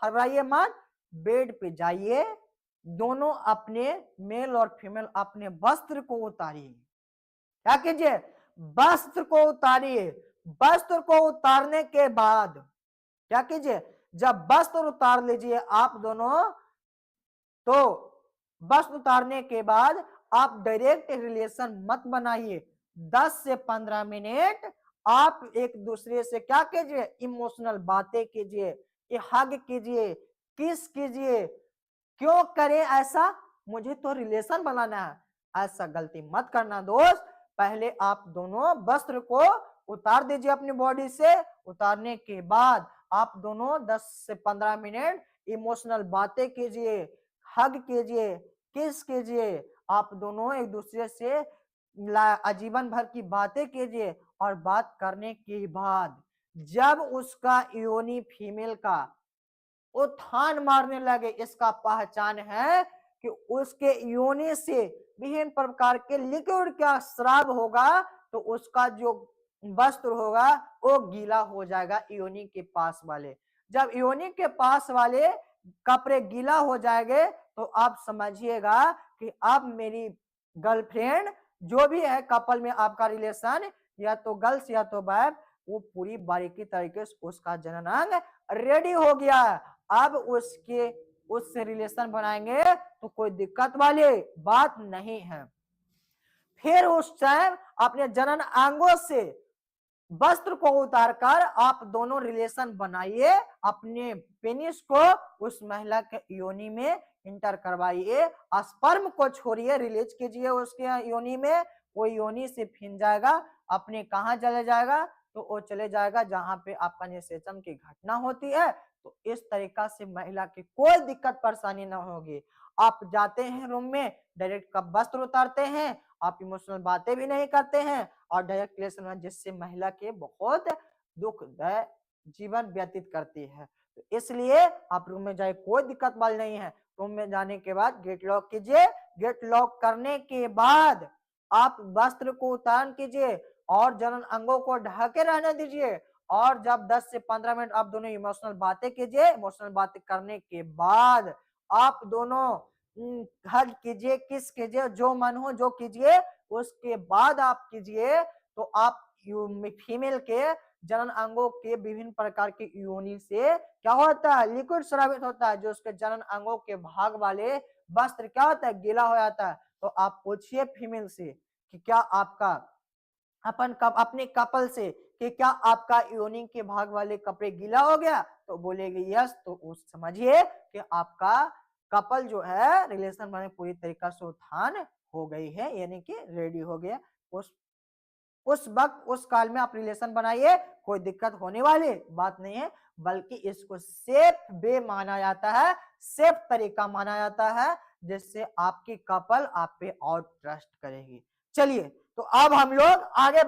हड़बड़ाइए मत, बेड पे जाइए, दोनों अपने मेल और फीमेल अपने वस्त्र को उतारिए। क्या कीजिए? वस्त्र को उतारिए। वस्त्र को उतारने के बाद क्या कीजिए? जब वस्त्र उतार लीजिए आप दोनों, तो वस्त्र उतारने के बाद आप डायरेक्ट रिलेशन मत बनाइए। 10 से 15 मिनट आप एक दूसरे से क्या कीजिए? इमोशनल बातें कीजिए, हग कीजिए, किस कीजिए। क्यों करें ऐसा? मुझे तो रिलेशन बनाना है। ऐसा गलती मत करना दोस्त। पहले आप दोनों वस्त्र को उतार दीजिए अपनी बॉडी से। उतारने के बाद आप दोनों 10 से 15 मिनट इमोशनल बातें कीजिए, हग कीजिए, किस कीजिए। आप दोनों एक दूसरे से आजीवन भर की बातें कीजिए। और बात करने के बाद जब उसका योनि फीमेल का उठान मारने लगे, इसका पहचान है कि उसके योनि से विभिन्न प्रकार के लिक्विड का स्राव होगा, तो उसका जो वस्त्र होगा वो गीला हो जाएगा योनि के पास वाले। जब योनि के पास वाले कपड़े गीला हो जाएंगे तो आप समझिएगा कि अब मेरी गर्लफ्रेंड जो भी है, कपल में आपका रिलेशन या तो गर्ल्स या तो बॉय, वो पूरी बारीकी तरीके से उसका जननांग रेडी हो गया है। अब उससे रिलेशन बनाएंगे तो कोई दिक्कत वाली बात नहीं है। फिर उस टाइम अपने जनन अंगों से वस्त्र को उतारकर आप दोनों रिलेशन बनाइए। अपने पेनिस को उस महिला के योनि में इंटर करवाइए। स्पर्म को छोड़िए, रिलीज कीजिए उसके योनि में। वो योनि से फिन जाएगा, अपने कहाँ चले जाएगा? तो वो चले जाएगा जहां पे आपका निषेचन की घटना होती है। तो इस तरीका से महिला की कोई दिक्कत परेशानी ना होगी। आप जाते हैं रूम में, डायरेक्ट कब वस्त्र उतारते हैं, आप इमोशनल बातें भी नहीं करते हैं और डायरेक्ट रिलेशन में, जिससे महिला के बहुत दुखदायक जीवन व्यतीत करती है। तो इसलिए आप रूम में जाए, कोई दिक्कत वाली नहीं है। रूम में जाने के बाद गेट लॉक कीजिए। गेट लॉक करने के बाद आप वस्त्र को उतार कीजिए और जनन अंगों को ढके रहने दीजिए। और जब 10 से 15 मिनट आप दोनों इमोशनल बातें कीजिए। इमोशनल बातें करने के बाद आप दोनों हग कीजिए, किस कीजिए, जो मन हो जो कीजिए। उसके बाद आप कीजिए तो आप फीमेल के जनन अंगों के विभिन्न प्रकार के योनि से क्या होता है? लिक्विड स्रावित होता है, जो उसके जनन अंगों के भाग वाले वस्त्र क्या होता है? गीला हो जाता है। तो आप पूछिए फीमेल से कि क्या आपका अपने कपल से कि क्या आपका योनि के भाग वाले कपड़े गीला हो गया? तो बोलेगी यस। तो उस समझिए कि आपका कपल जो है रिलेशन में पूरी तरीका से उत्थान हो गई है, यानी कि रेडी हो गया। उस वक्त उस काल में आप रिलेशन बनाइए, कोई दिक्कत होने वाली बात नहीं है। बल्कि इसको सेफ वे माना जाता है, सेफ तरीका माना जाता है, जिससे आपकी कपल आप पे और ट्रस्ट करेगी। चलिए, तो अब हम लोग आगे